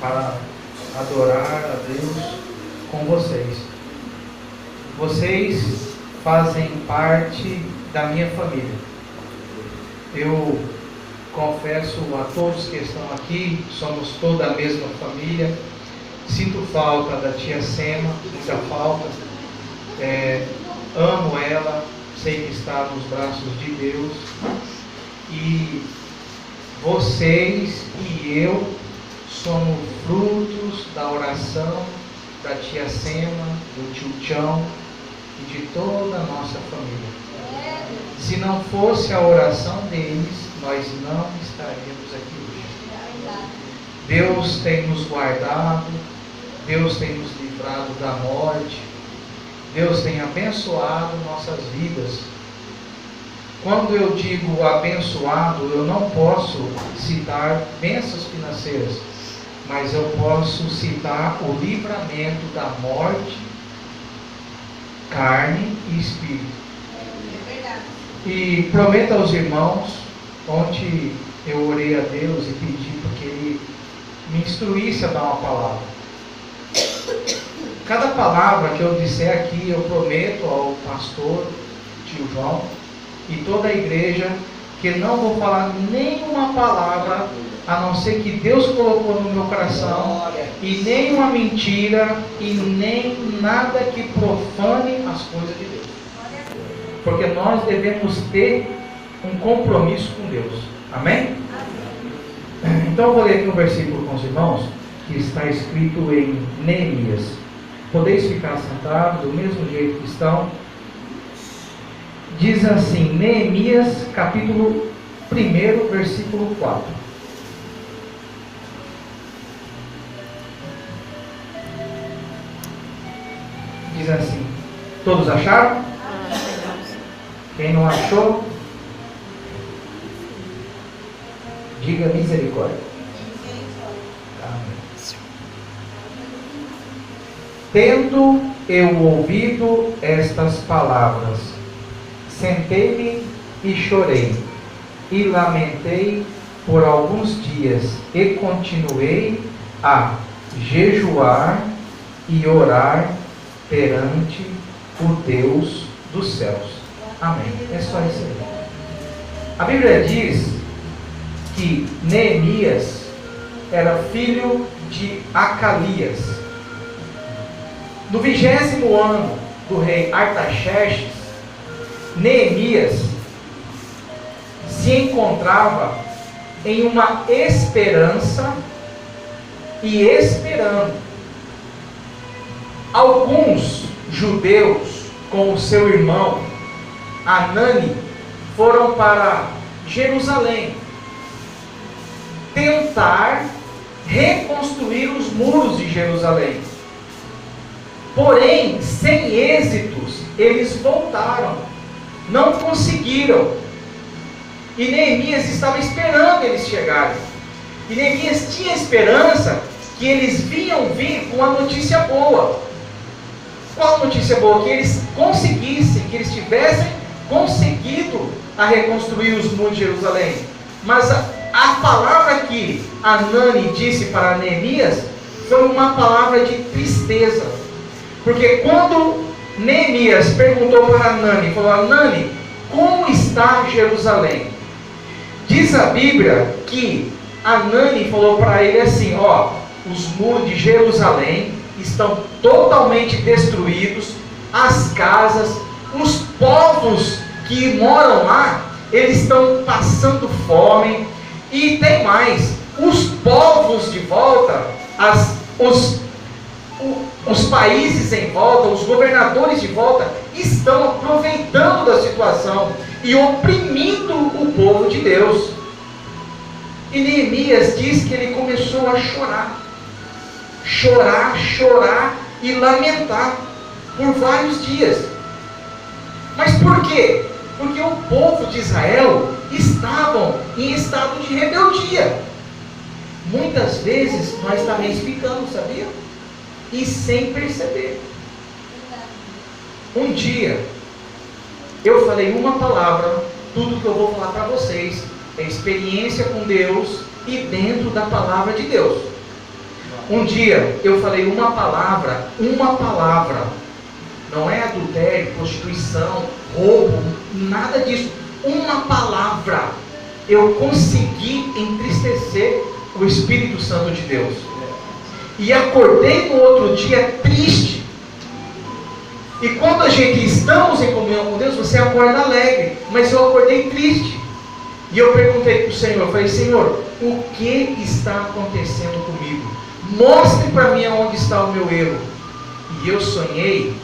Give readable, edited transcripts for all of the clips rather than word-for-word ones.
para adorar a Deus com vocês. Vocês fazem parte da minha família. Eu confesso a todos que estão aqui, somos toda a mesma família. Sinto falta da tia Sema, muita falta. Amo ela, sei que está nos braços de Deus. E vocês e eu somos frutos da oração da tia Sema, do tio Chão e de toda a nossa família. Se não fosse a oração deles, nós não estaríamos aqui hoje. Deus tem nos guardado, Deus tem nos livrado da morte, Deus tem abençoado nossas vidas. Quando eu digo abençoado, eu não posso citar bênçãos financeiras, mas eu posso citar o livramento da morte, carne e espírito. E prometo aos irmãos, ontem eu orei a Deus e pedi para que Ele me instruísse a dar uma palavra. Cada palavra que eu disser aqui, eu prometo ao pastor, tio João, e toda a igreja, que não vou falar nenhuma palavra, a não ser que Deus colocou no meu coração, e nenhuma mentira, e nem nada que profane as coisas de Deus. Porque nós devemos ter um compromisso com Deus. Amém? Então eu vou ler aqui um versículo com os irmãos, que está escrito em Neemias. Podeis ficar sentados do mesmo jeito que estão. Diz assim, Neemias, capítulo 1, versículo 4. Diz assim, todos acharam? Quem não achou, diga misericórdia. Amém. Tendo eu ouvido estas palavras, sentei-me e chorei, e lamentei por alguns dias, e continuei a jejuar e orar perante o Deus dos céus. Amém. É só isso aí. A Bíblia diz que Neemias era filho de Acalias. No 20º ano do rei Artaxerxes, Neemias se encontrava em uma esperança e esperando. Alguns judeus com o seu irmão Anani foram para Jerusalém tentar reconstruir os muros de Jerusalém. Porém, sem êxitos, eles voltaram. Não conseguiram. E Neemias estava esperando eles chegarem. E Neemias tinha esperança que eles vinham vir com uma notícia boa. Qual notícia boa? Que eles conseguissem, que eles tivessem conseguido a reconstruir os muros de Jerusalém. Mas a palavra que Anani disse para Neemias foi uma palavra de tristeza. Porque quando Neemias perguntou para Anani, falou: Anani, como está Jerusalém? Diz a Bíblia que Anani falou para ele assim: os muros de Jerusalém estão totalmente destruídos, as casas, os povos que moram lá, eles estão passando fome, e tem mais, os povos de volta, os países em volta, os governadores de volta, estão aproveitando da situação e oprimindo o povo de Deus. E Neemias diz que ele começou a chorar e lamentar por vários dias. Mas por quê? Porque o povo de Israel estavam em estado de rebeldia. Muitas vezes nós também ficamos, sabia? E sem perceber. Um dia eu falei uma palavra, tudo que eu vou falar para vocês é experiência com Deus e dentro da palavra de Deus. Um dia eu falei uma palavra, não é adultério, prostituição, roubo, nada disso, uma palavra, eu consegui entristecer o Espírito Santo de Deus, e acordei no outro dia triste. E quando a gente estamos em comunhão com Deus, você acorda alegre, mas eu acordei triste, e eu perguntei para o Senhor, eu falei: Senhor, o que está acontecendo comigo? Mostre para mim onde está o meu erro. E eu sonhei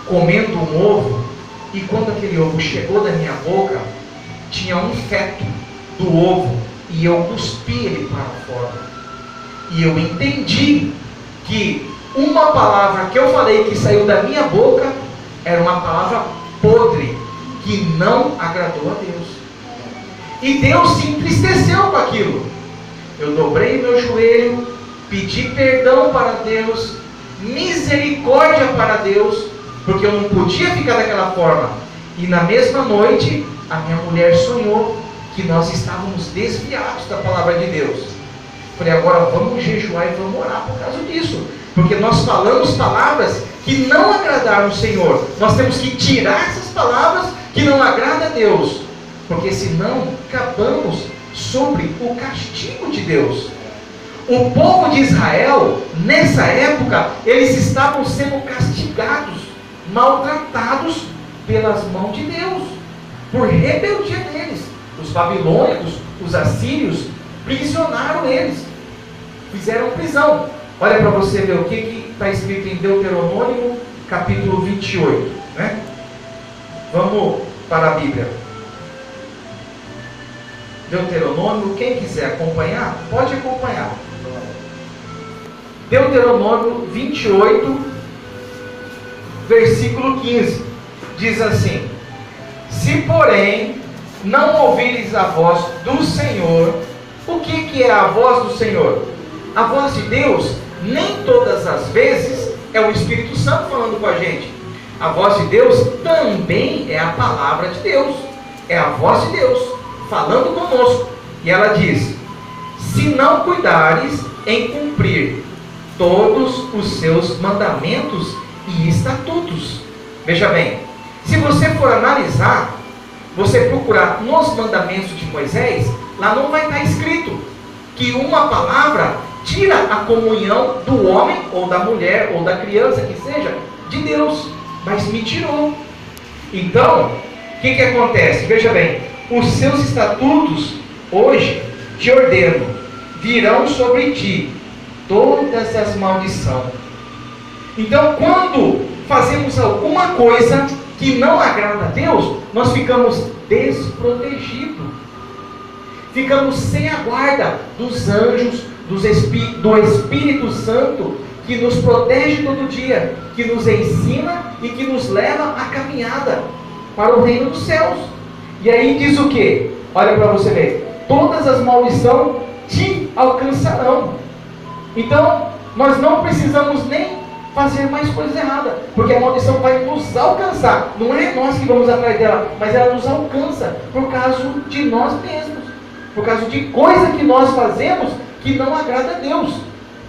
comendo um ovo, e quando aquele ovo chegou da minha boca, tinha um feto do ovo, e eu cuspi ele para fora. E eu entendi que uma palavra que eu falei que saiu da minha boca era uma palavra podre, que não agradou a Deus. E Deus se entristeceu com aquilo. Eu dobrei meu joelho, pedi perdão para Deus, misericórdia para Deus, porque eu não podia ficar daquela forma. E na mesma noite, a minha mulher sonhou que nós estávamos desviados da palavra de Deus. Falei: agora vamos jejuar e vamos orar por causa disso, porque nós falamos palavras que não agradaram o Senhor. Nós temos que tirar essas palavras que não agradam a Deus, porque senão acabamos sobre o castigo de Deus. O povo de Israel, nessa época, eles estavam sendo castigados, maltratados pelas mãos de Deus, por rebeldia deles. Os babilônicos, os assírios, prisionaram eles, fizeram prisão. Olha para você ver o que está escrito em Deuteronômio capítulo 28, né? Vamos para a Bíblia. Deuteronômio, quem quiser acompanhar, pode acompanhar. Deuteronômio 28, versículo 15, diz assim: se porém não ouvires a voz do Senhor. O que é a voz do Senhor? A voz de Deus, nem todas as vezes é o Espírito Santo falando com a gente. A voz de Deus também é a palavra de Deus, é a voz de Deus falando conosco. E ela diz: se não cuidares em cumprir todos os seus mandamentos e estatutos. Veja bem, se você for analisar, você procurar nos mandamentos de Moisés, lá não vai estar escrito que uma palavra tira a comunhão do homem, ou da mulher, ou da criança, que seja, de Deus, mas me tirou. Então, o que acontece? Veja bem, os seus estatutos, hoje, te ordeno, virão sobre ti todas as maldições. Então, quando fazemos alguma coisa que não agrada a Deus, nós ficamos desprotegidos, ficamos sem a guarda dos anjos, do Espírito Santo, que nos protege todo dia, que nos ensina e que nos leva a caminhada para o reino dos céus. E aí diz o que? Olha para você ver: todas as maldições te alcançarão. Então, nós não precisamos nem fazer mais coisas erradas, porque a maldição vai nos alcançar. Não é nós que vamos atrás dela, mas ela nos alcança por causa de nós mesmos, por causa de coisa que nós fazemos que não agrada a Deus.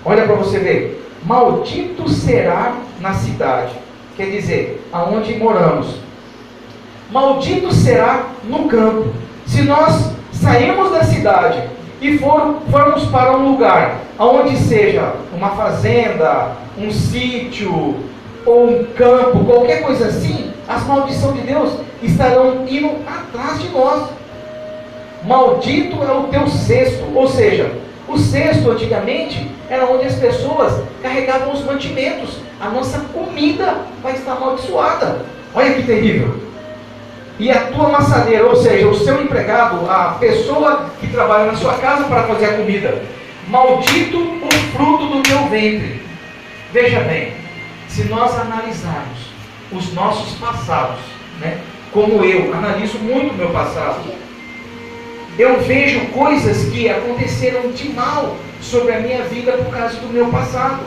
Olha para você ver: maldito será na cidade, quer dizer, aonde moramos. Maldito será no campo. Se nós sairmos da cidade e formos para um lugar onde seja uma fazenda, um sítio ou um campo, qualquer coisa assim, as maldições de Deus estarão indo atrás de nós. Maldito é o teu cesto. Ou seja, o cesto antigamente era onde as pessoas carregavam os mantimentos. A nossa comida vai estar amaldiçoada. Olha que terrível. E a tua maçadeira, ou seja, o seu empregado, a pessoa que trabalha na sua casa para fazer a comida, maldito o fruto do teu ventre. Veja bem, se nós analisarmos os nossos passados, né, como eu analiso muito o meu passado, eu vejo coisas que aconteceram de mal sobre a minha vida por causa do meu passado,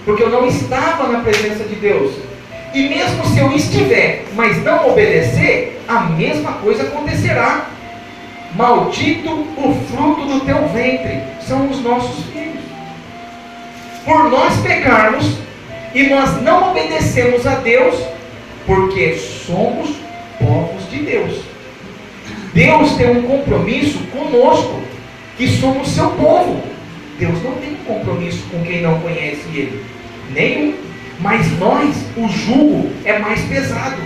porque eu não estava na presença de Deus. E mesmo se eu estiver, mas não obedecer, a mesma coisa acontecerá. Maldito o fruto do teu ventre são os nossos filhos. Por nós pecarmos e nós não obedecemos a Deus, porque somos povos de Deus. Deus tem um compromisso conosco, que somos seu povo. Deus não tem compromisso com quem não conhece Ele, nenhum. Mas nós, o jugo é mais pesado,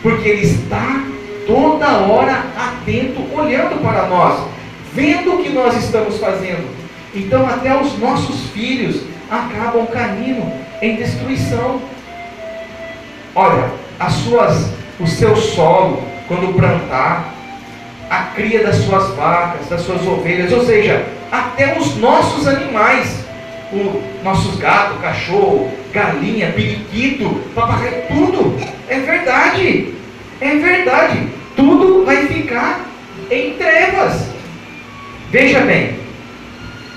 porque Ele está toda hora atento, olhando para nós, vendo o que nós estamos fazendo. Então até os nossos filhos acabam caindo em destruição. Olha, o seu solo, quando plantar, a cria das suas vacas, das suas ovelhas, ou seja, até os nossos animais, nossos gatos, cachorro, galinha, periquito, papagaio, tudo, é verdade, tudo vai ficar em trevas. Veja bem,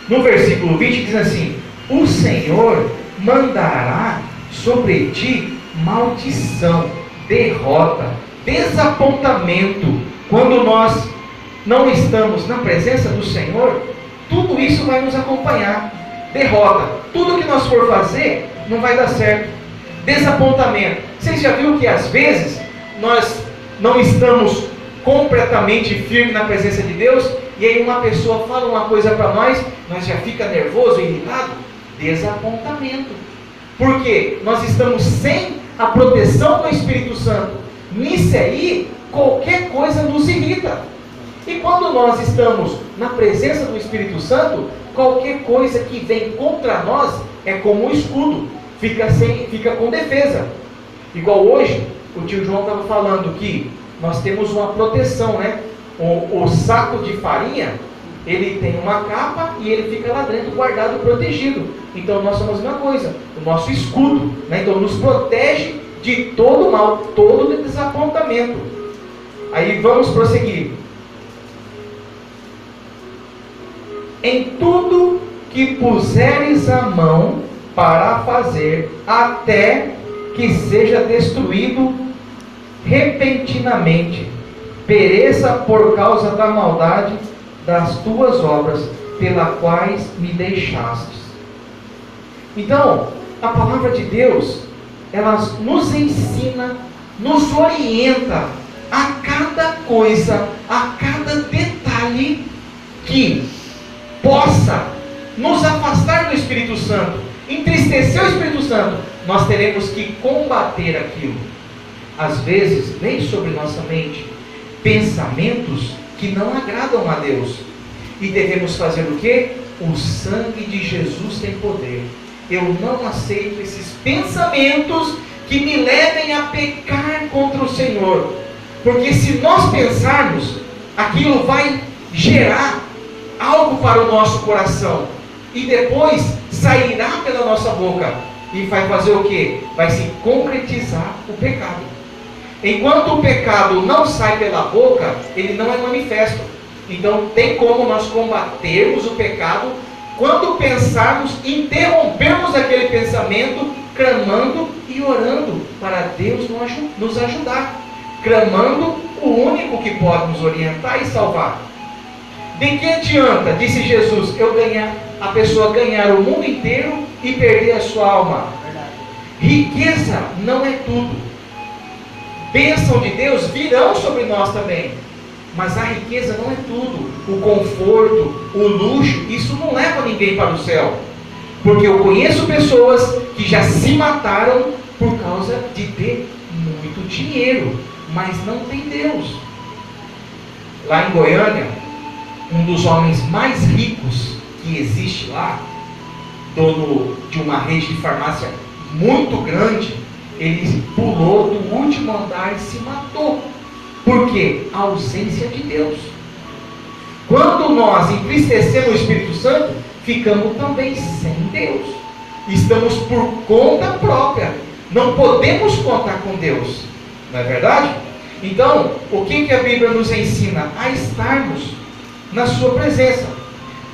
no versículo 20 diz assim: o Senhor mandará sobre ti maldição, derrota, desapontamento. Quando nós não estamos na presença do Senhor, tudo isso vai nos acompanhar. Derrota, tudo que nós for fazer não vai dar certo. Desapontamento, vocês já viram que às vezes nós não estamos completamente firmes na presença de Deus, e aí uma pessoa fala uma coisa para nós já fica nervoso, irritado? Desapontamento. Por quê? Nós estamos sem a proteção do Espírito Santo. Nisso aí, qualquer coisa nos irrita. E quando nós estamos na presença do Espírito Santo, qualquer coisa que vem contra nós é como um escudo, fica com defesa. Igual hoje, o tio João estava falando que nós temos uma proteção, né? O saco de farinha, ele tem uma capa e ele fica lá dentro guardado, protegido. Então nós somos a mesma coisa, o nosso escudo, né? Então nos protege de todo mal, todo desapontamento. Aí vamos prosseguir. Em tudo que puseres a mão para fazer, até que seja destruído repentinamente, pereça por causa da maldade das tuas obras, pelas quais me deixastes. Então, a palavra de Deus, ela nos ensina, nos orienta a cada coisa, a cada detalhe que possa nos afastar do Espírito Santo, entristecer o Espírito Santo. Nós teremos que combater aquilo. Às vezes, vem sobre nossa mente pensamentos que não agradam a Deus, e devemos fazer o quê? O sangue de Jesus tem poder. Eu não aceito esses pensamentos que me levem a pecar contra o Senhor, porque se nós pensarmos, aquilo vai gerar algo para o nosso coração, e depois sairá pela nossa boca, e vai fazer o quê? Vai se concretizar o pecado. Enquanto o pecado não sai pela boca, ele não é manifesto. Então tem como nós combatermos o pecado quando pensarmos, interrompermos aquele pensamento, clamando e orando para Deus nos ajudar, clamando o único que pode nos orientar e salvar. De que adianta, disse Jesus, a pessoa ganhar o mundo inteiro e perder a sua alma? Riqueza não é tudo. Bênção de Deus virão sobre nós também, mas a riqueza não é tudo. O conforto, o luxo, isso não leva ninguém para o céu. Porque eu conheço pessoas que já se mataram por causa de ter muito dinheiro, mas não tem Deus. Lá em Goiânia, um dos homens mais ricos que existe lá, dono de uma rede de farmácia muito grande, ele pulou do último andar e se matou. Por quê? A ausência de Deus. Quando nós entristecemos o Espírito Santo, ficamos também sem Deus. Estamos por conta própria. Não podemos contar com Deus. Não é verdade? Então, o que a Bíblia nos ensina? A estarmos na sua presença.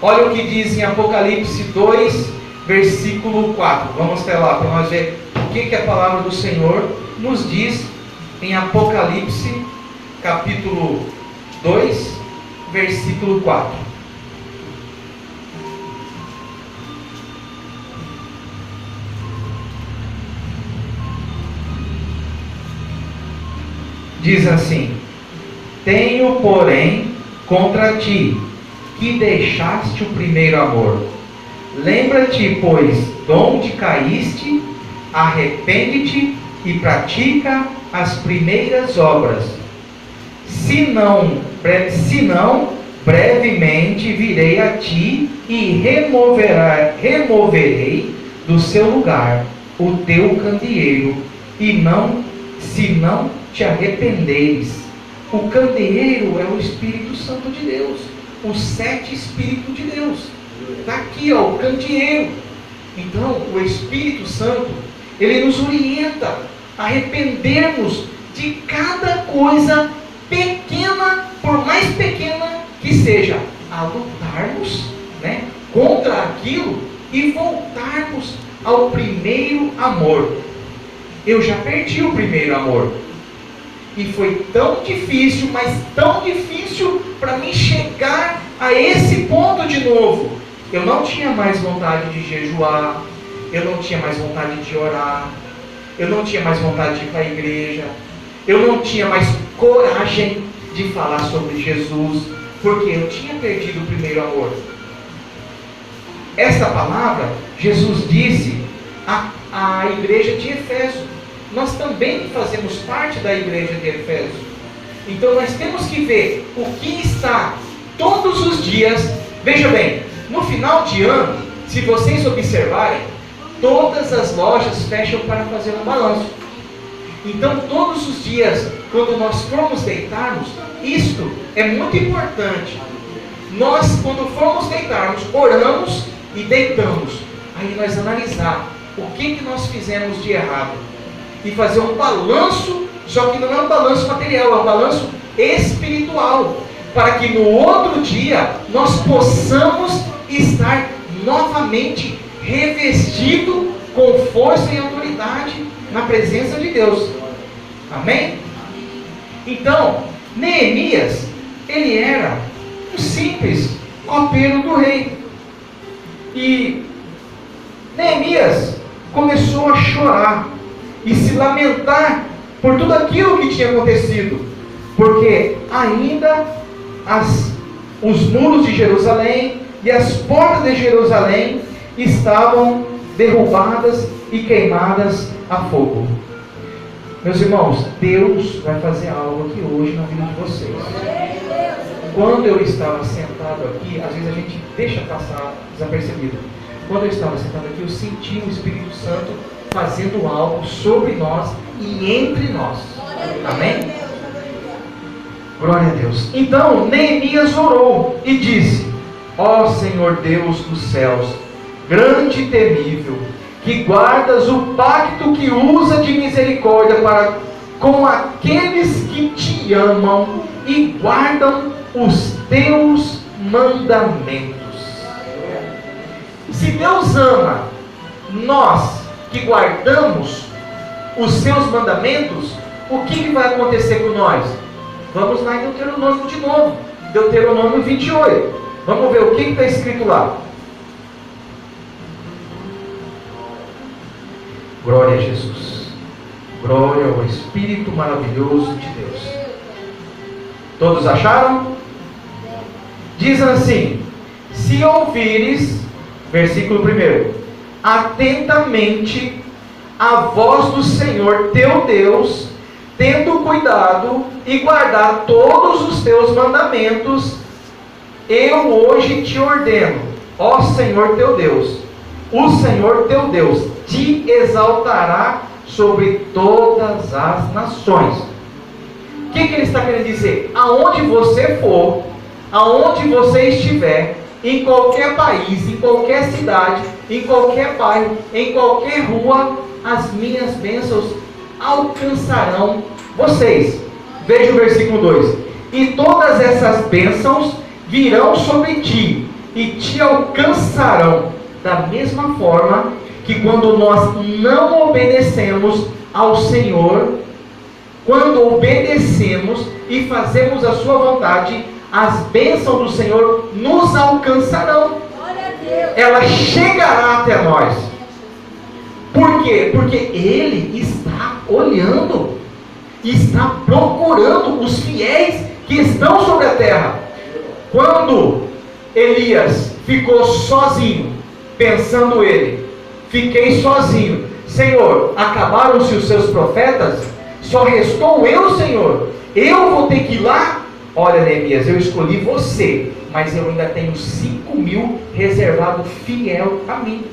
Olha o que diz em Apocalipse 2, versículo 4. Vamos até lá para nós ver o que a palavra do Senhor nos diz em Apocalipse, capítulo 2, versículo 4. diz assim: tenho, porém, contra ti, que deixaste o primeiro amor. Lembra-te, pois, de onde caíste, arrepende-te e pratica as primeiras obras. Se não, brevemente virei a ti e removerei do seu lugar o teu candeeiro, se não te arrependeres. O candeeiro é o Espírito Santo de Deus, os 7 Espíritos de Deus. Está aqui, ó, o candeeiro. Então, o Espírito Santo, ele nos orienta a arrependermos de cada coisa pequena, por mais pequena que seja, a lutarmos, né, contra aquilo e voltarmos ao primeiro amor. Eu já perdi o primeiro amor. E foi tão difícil, mas tão difícil para mim chegar a esse ponto de novo. Eu não tinha mais vontade de jejuar, eu não tinha mais vontade de orar, eu não tinha mais vontade de ir para a igreja, eu não tinha mais coragem de falar sobre Jesus, porque eu tinha perdido o primeiro amor. Esta palavra, Jesus disse à igreja de Éfeso. Nós também fazemos parte da igreja de Éfeso. Então nós temos que ver o que está todos os dias. Veja bem, no final de ano, se vocês observarem, todas as lojas fecham para fazer um balanço. Então todos os dias, quando nós formos deitarmos, isto é muito importante. Nós, quando formos deitarmos, oramos e deitamos. Aí nós analisar o que nós fizemos de errado e fazer um balanço, só que não é um balanço material, é um balanço espiritual, para que no outro dia nós possamos estar novamente revestido com força e autoridade na presença de Deus. Amém? Então, Neemias, ele era um simples copeiro do rei. E Neemias começou a chorar e se lamentar por tudo aquilo que tinha acontecido, porque ainda os muros de Jerusalém e as portas de Jerusalém estavam derrubadas e queimadas a fogo. Meus irmãos, Deus vai fazer algo aqui hoje na vida de vocês. Quando eu estava sentado aqui, às vezes a gente deixa passar desapercebido. Quando eu estava sentado aqui, eu senti o Espírito Santo fazendo algo sobre nós e entre nós. Amém? Glória a Deus. Então Neemias orou e disse: ó Senhor Deus dos céus, grande e temível, que guardas o pacto que usa de misericórdia para com aqueles que te amam e guardam os teus mandamentos. Se Deus ama nós que guardamos os seus mandamentos, o que vai acontecer com nós? Vamos lá em Deuteronômio de novo, Deuteronômio 28. Vamos ver o que está escrito lá. Glória a Jesus. Glória ao Espírito maravilhoso de Deus. Todos acharam? Diz assim: se ouvires, versículo 1, atentamente a voz do Senhor teu Deus, tendo cuidado e guardar todos os teus mandamentos, eu hoje te ordeno, ó Senhor teu Deus, o Senhor teu Deus te exaltará sobre todas as nações. O que ele está querendo dizer? Aonde você for, aonde você estiver, em qualquer país, em qualquer cidade, em qualquer bairro, em qualquer rua, as minhas bênçãos alcançarão vocês. Veja o versículo 2: e todas essas bênçãos virão sobre ti e te alcançarão, da mesma forma que quando nós não obedecemos ao Senhor, quando obedecemos e fazemos a sua vontade, as bênçãos do Senhor nos alcançarão. Ela chegará até nós. Por quê? Porque Ele está olhando. e está procurando os fiéis que estão sobre a terra. Quando Elias ficou sozinho, pensando ele, fiquei sozinho, Senhor, acabaram-se os seus profetas? Só restou eu, Senhor, eu vou ter que ir lá? Olha, Neemias, eu escolhi você, mas eu ainda tenho 5.000 reservado fiel a mim.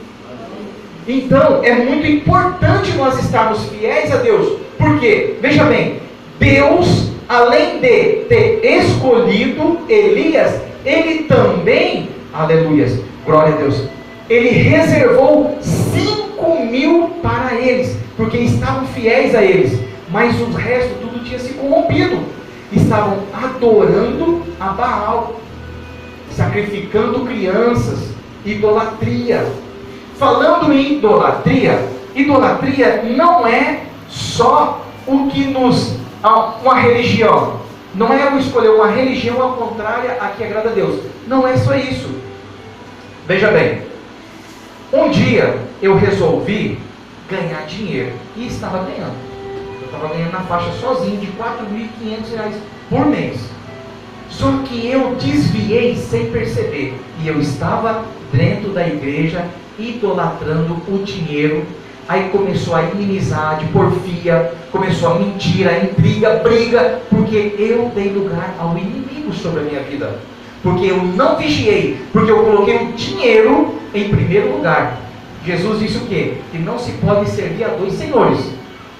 Então, é muito importante nós estarmos fiéis a Deus. Por quê? Veja bem, Deus, além de ter escolhido Elias, Ele também, aleluias, glória a Deus, Ele reservou 5.000 para eles, porque estavam fiéis a eles, mas o resto tudo tinha se corrompido. Estavam adorando a Baal, sacrificando crianças, idolatria. Falando em idolatria, idolatria não é só o que uma religião, não é eu escolher uma religião ao contrária a que agrada a Deus, não é só isso. Veja bem, um dia eu resolvi ganhar dinheiro, e estava ganhando. Eu estava ganhando na faixa sozinho de R$4.500 por mês. Só que eu desviei sem perceber, e eu estava dentro da igreja idolatrando o dinheiro. Aí começou a inimizade, porfia, começou a mentira, a intriga, briga, porque eu dei lugar ao inimigo sobre a minha vida, porque eu não vigiei, porque eu coloquei o dinheiro em primeiro lugar. Jesus disse o quê? Que não se pode servir a dois senhores,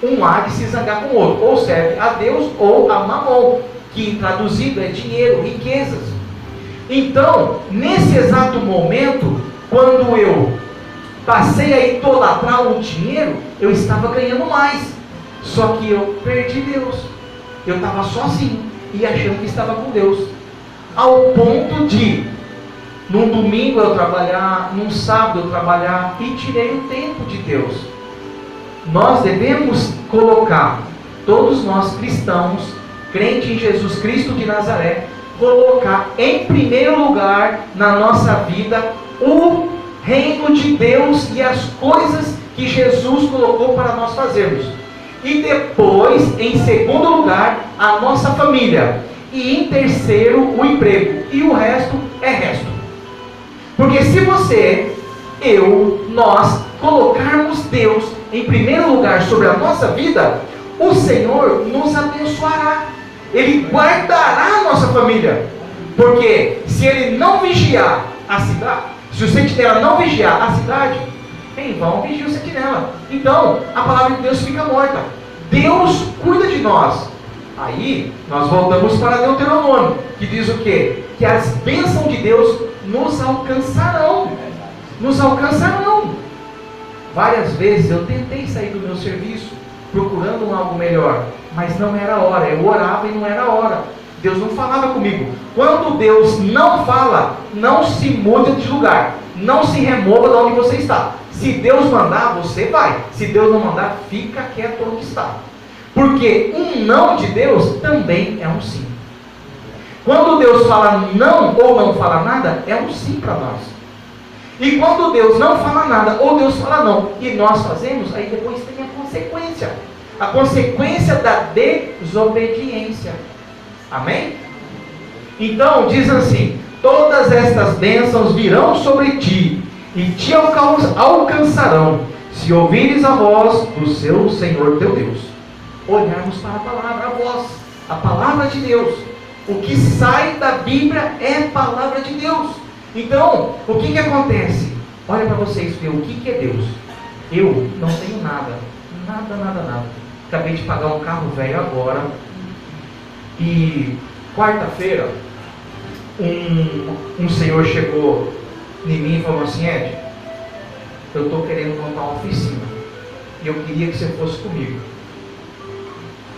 um há de se zangar com o outro, ou serve a Deus ou a Mamon, que traduzido é dinheiro, riquezas. Então, nesse exato momento, quando eu passei a idolatrar o dinheiro, eu estava ganhando mais, só que eu perdi Deus. Eu estava sozinho e achando que estava com Deus, ao ponto de num domingo eu trabalhar, num sábado eu trabalhar, e tirei o tempo de Deus. Nós devemos colocar, todos nós cristãos, crente em Jesus Cristo de Nazaré, colocar em primeiro lugar na nossa vida o reino de Deus e as coisas que Jesus colocou para nós fazermos. E depois, em segundo lugar, a nossa família. E em terceiro, o emprego. E o resto é resto. Porque se você, nós colocarmos Deus em primeiro lugar sobre a nossa vida, o Senhor nos abençoará. Ele guardará a nossa família. Porque se Ele não vigiar a cidade, se o sentinela não vigiar a cidade, em vão vigia o sentinela. Então, a palavra de Deus fica morta. Deus cuida de nós. Aí, nós voltamos para Deuteronômio, que diz o quê? Que as bênçãos de Deus nos alcançarão. Nos alcançarão. Várias vezes eu tentei sair do meu serviço, procurando algo melhor, mas não era a hora. Eu orava e não era a hora. Deus não falava comigo. Quando Deus não fala, não se mude de lugar, não se remova de onde você está. Se Deus mandar, você vai. Se Deus não mandar, fica quieto onde está. Porque um não de Deus também é um sim. Quando Deus fala não ou não fala nada, é um sim para nós. E quando Deus não fala nada ou Deus fala não e nós fazemos, aí depois tem a consequência. A consequência da desobediência. Amém? Então diz assim: todas estas bênçãos virão sobre ti e te alcançarão, se ouvires a voz do seu Senhor teu Deus. Olharmos para a palavra, a voz, a palavra de Deus. O que sai da Bíblia é a palavra de Deus. Então, o que acontece? Olha para vocês ver o que é Deus. Eu não tenho nada. Nada. Acabei de pagar um carro velho agora. E quarta-feira, um senhor chegou em mim e falou assim: Ed, eu estou querendo montar uma oficina e eu queria que você fosse comigo.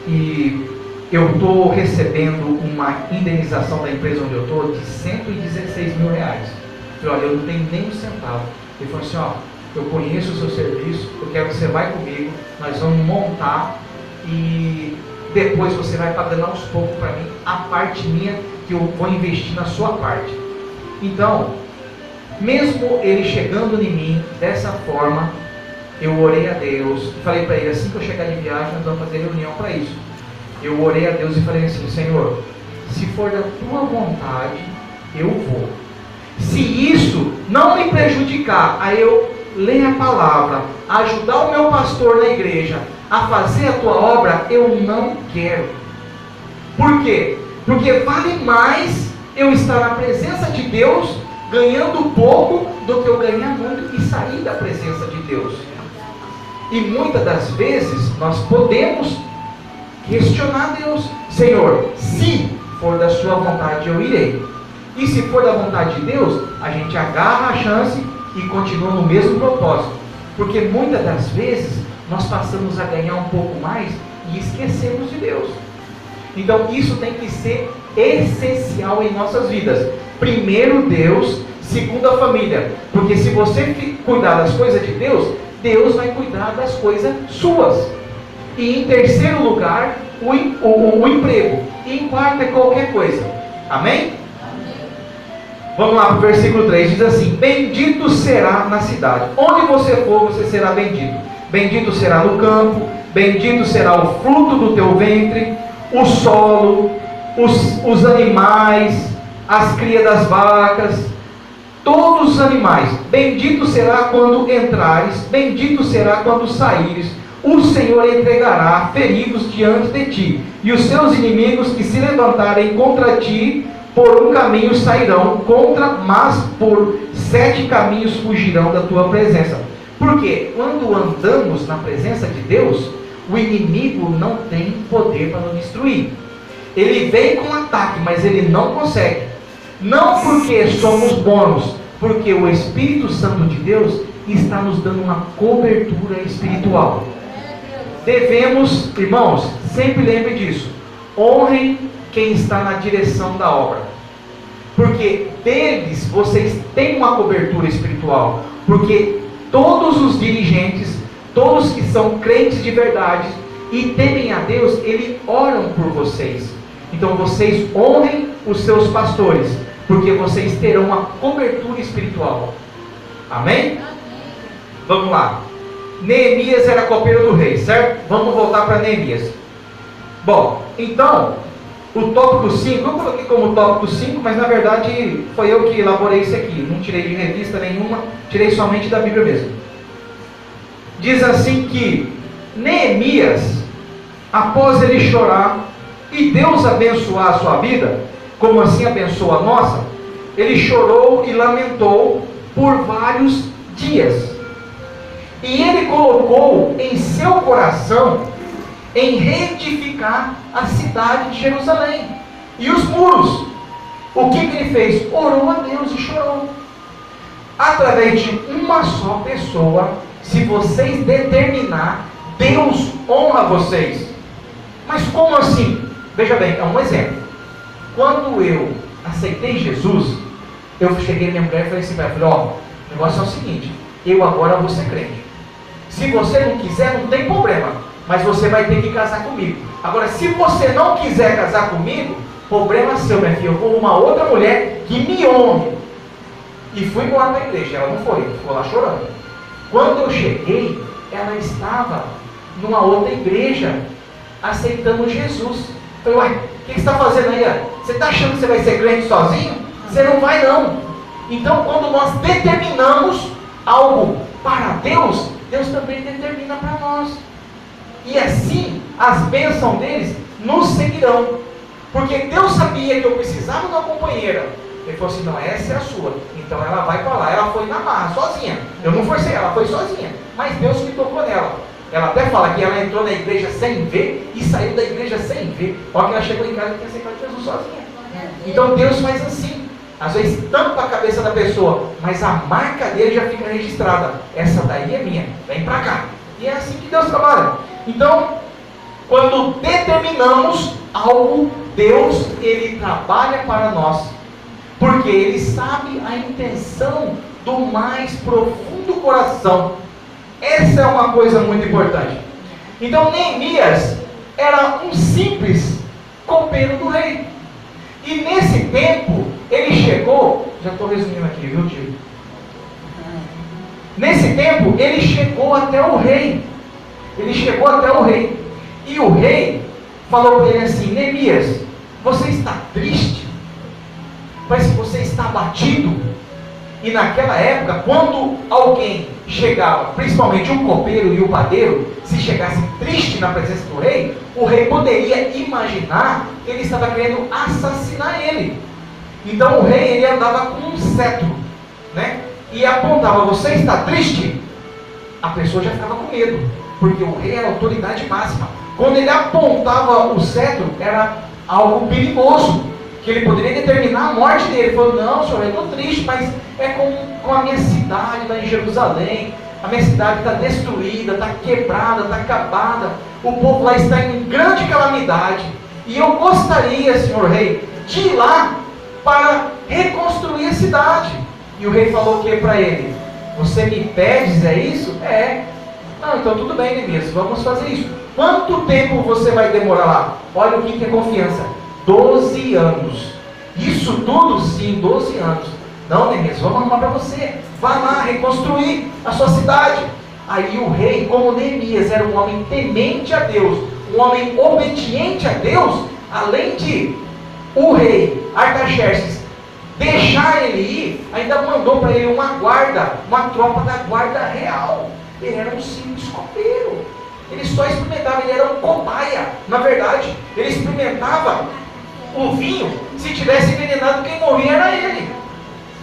E eu estou recebendo uma indenização da empresa onde eu estou de R$116 mil. Eu falei: olha, eu não tenho nem um centavo. Ele falou assim: ó, eu conheço o seu serviço, eu quero que você vá comigo, nós vamos montar e depois você vai pagando aos poucos para mim a parte minha, que eu vou investir na sua parte. Então, mesmo ele chegando em mim dessa forma, eu orei a Deus e falei para ele: assim que eu chegar de viagem, nós vamos fazer reunião para isso. eu orei a Deus e falei assim: Senhor, se for da tua vontade, eu vou. Se isso não me prejudicar, aí eu ler a palavra, ajudar o meu pastor na igreja a fazer a tua obra, eu não quero. Por quê? Porque vale mais eu estar na presença de Deus ganhando pouco do que eu ganhar muito e sair da presença de Deus. E muitas das vezes nós podemos questionar Deus: Senhor, se for da sua vontade, eu irei. E se for da vontade de Deus, a gente agarra a chance e continua no mesmo propósito. Porque muitas das vezes nós passamos a ganhar um pouco mais e esquecemos de Deus. Então isso tem que ser essencial em nossas vidas. Primeiro Deus, segundo a família. Porque se você cuidar das coisas de Deus, Deus vai cuidar das coisas suas. E em terceiro lugar, o emprego. E em quarto é qualquer coisa. Amém? Vamos lá para o versículo 3, diz assim: bendito será na cidade. Onde você for, você será bendito. Bendito será no campo, bendito será o fruto do teu ventre, o solo, os animais, as crias das vacas, todos os animais. Bendito será quando entrares, bendito será quando saíres. O Senhor entregará feridos diante de ti, e os seus inimigos que se levantarem contra ti, por um caminho sairão mas por 7 caminhos fugirão da tua presença. Porque quando andamos na presença de Deus, o inimigo não tem poder para nos destruir. Ele vem com ataque, mas ele não consegue. Não porque somos bons, porque o Espírito Santo de Deus está nos dando uma cobertura espiritual. Devemos, irmãos, sempre lembre disso: honrem quem está na direção da obra, porque deles vocês têm uma cobertura espiritual. Porque todos os dirigentes, todos que são crentes de verdade e temem a Deus, eles oram por vocês. Então vocês honrem os seus pastores, porque vocês terão uma cobertura espiritual. Amém? Vamos lá. Neemias era copeiro do rei, certo? Vamos voltar para Neemias. Bom, então, o tópico 5, eu coloquei como tópico 5, mas na verdade foi eu que elaborei isso aqui. Não tirei de revista nenhuma, tirei somente da Bíblia mesmo. Diz assim que Neemias, após ele chorar e Deus abençoar a sua vida, como assim abençoa a nossa, ele chorou e lamentou por vários dias. E ele colocou em seu coração em reedificar a cidade de Jerusalém e os muros. O que ele fez? Orou a Deus e chorou. Através de uma só pessoa, se vocês determinar, Deus honra vocês. Mas como assim? Veja bem, é um exemplo. Quando eu aceitei Jesus, eu cheguei na minha mulher e falei assim: ó, o negócio é o seguinte, eu agora vou ser crente. Se você não quiser, não tem problema, mas você vai ter que casar comigo. Agora, se você não quiser casar comigo, problema seu, minha filha. Eu vou uma outra mulher que me honre. E fui embora da igreja. Ela não foi, ficou lá chorando. Quando eu cheguei, ela estava numa outra igreja, aceitando Jesus. Eu falei: uai, o que você está fazendo aí? Você está achando que você vai ser crente sozinho? Você não vai não. Então, quando nós determinamos algo para Deus, Deus também determina para nós. E assim, as bênçãos deles nos seguirão. Porque Deus sabia que eu precisava de uma companheira. Ele falou assim: não, essa é a sua. Então ela vai para lá. Ela foi na marra, sozinha. Eu não forcei, ela foi sozinha. Mas Deus me tocou nela. Ela até fala que ela entrou na igreja sem ver e saiu da igreja sem ver. Olha que ela chegou em casa e tinha aceitado Jesus sozinha. Então Deus faz assim. Às vezes tampa a cabeça da pessoa, mas a marca dele já fica registrada. Essa daí é minha, vem pra cá. E é assim que Deus trabalha. Então, quando determinamos algo, Deus, Ele trabalha para nós. Porque Ele sabe a intenção do mais profundo coração. Essa é uma coisa muito importante. Então, Neemias era um simples copeiro do rei. E nesse tempo, ele chegou, já estou resumindo aqui, viu, tio? Nesse tempo, ele chegou até o rei. Ele chegou até o rei. E o rei falou para ele assim: Neemias, você está triste? Parece que você está abatido. E naquela época, quando alguém chegava, principalmente o copeiro e o padeiro, se chegasse triste na presença do rei, o rei poderia imaginar que ele estava querendo assassinar ele. Então o rei, ele andava com um cetro, né? E apontava: você está triste? A pessoa já ficava com medo, porque o rei era a autoridade máxima. Quando ele apontava o cetro, era algo perigoso, que ele poderia determinar a morte dele. Ele falou: não, senhor, eu estou triste, mas é com a minha cidade lá em Jerusalém. A minha cidade está destruída, está quebrada, está acabada. O povo lá está em grande calamidade. E eu gostaria, senhor rei, de ir lá para reconstruir a cidade. E o rei falou o que para ele? Você me pedes, é isso? É. Não, então tudo bem, Neemias, vamos fazer isso. Quanto tempo você vai demorar lá? Olha o que é confiança. 12 anos. Isso tudo, sim, 12 anos. Não, Neemias, vamos arrumar para você. Vá lá reconstruir a sua cidade. Aí o rei, como Neemias era um homem temente a Deus, um homem obediente a Deus, além de o rei Artaxerxes deixar ele ir, ainda mandou para ele uma guarda, uma tropa da guarda real. Ele era um simples copeiro. Ele só experimentava, ele era um cobaia. Na verdade, ele experimentava o vinho. Se tivesse envenenado, quem morria era ele.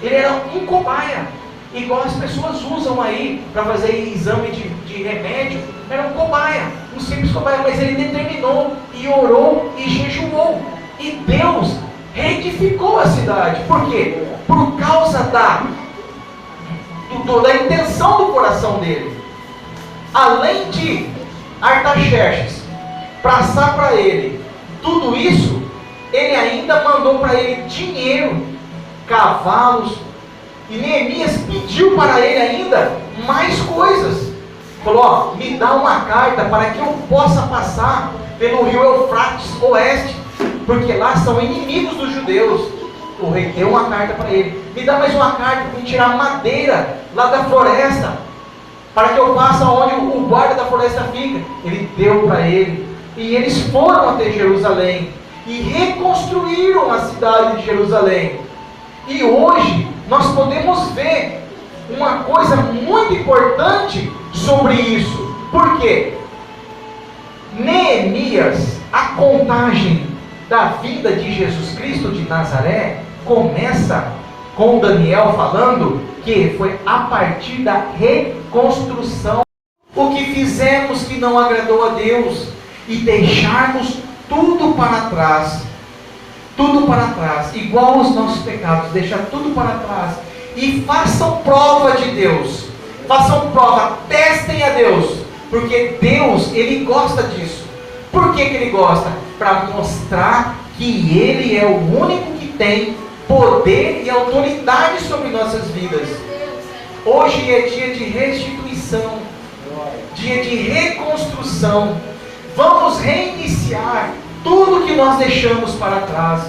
Ele era um cobaia, igual as pessoas usam aí para fazer exame de remédio. Era um cobaia, um simples cobaia. Mas ele determinou e orou e jejuou, e Deus reedificou a cidade. Por quê? Por causa da intenção do coração dele. Além de Artaxerxes passar para ele tudo isso, ele ainda mandou para ele dinheiro, cavalos, e Neemias pediu para ele ainda mais coisas. Falou: ó, me dá uma carta para que eu possa passar pelo rio Eufrates Oeste, porque lá são inimigos dos judeus. O rei deu uma carta para ele. Me dá mais uma carta para tirar madeira lá da floresta, para que eu passe onde o guarda da floresta fica. Ele deu para ele. E eles foram até Jerusalém e reconstruíram a cidade de Jerusalém. E hoje nós podemos ver uma coisa muito importante sobre isso. Por quê? Neemias, a contagem da vida de Jesus Cristo de Nazaré começa com Daniel falando que foi a partir da reconstrução. O que fizemos que não agradou a Deus, e deixarmos tudo para trás. Tudo para trás, igual os nossos pecados, deixar tudo para trás, e façam prova de Deus, façam prova, testem a Deus, porque Deus, Ele gosta disso. Por que Ele gosta? Para mostrar que Ele é o único que tem poder e autoridade sobre nossas vidas. Hoje é dia de restituição, dia de reconstrução. Vamos reiniciar tudo que nós deixamos para trás.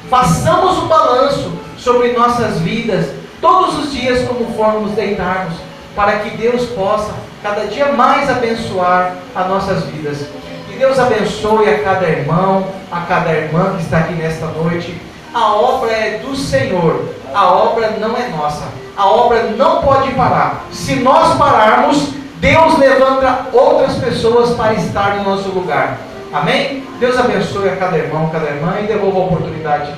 Façamos um balanço sobre nossas vidas, todos os dias como formos deitarmos, para que Deus possa cada dia mais abençoar as nossas vidas. Que Deus abençoe a cada irmão, a cada irmã que está aqui nesta noite. A obra é do Senhor, a obra não é nossa, a obra não pode parar. Se nós pararmos, Deus levanta outras pessoas para estar no nosso lugar. Amém? Deus abençoe a cada irmão, cada irmã, e devolva a oportunidade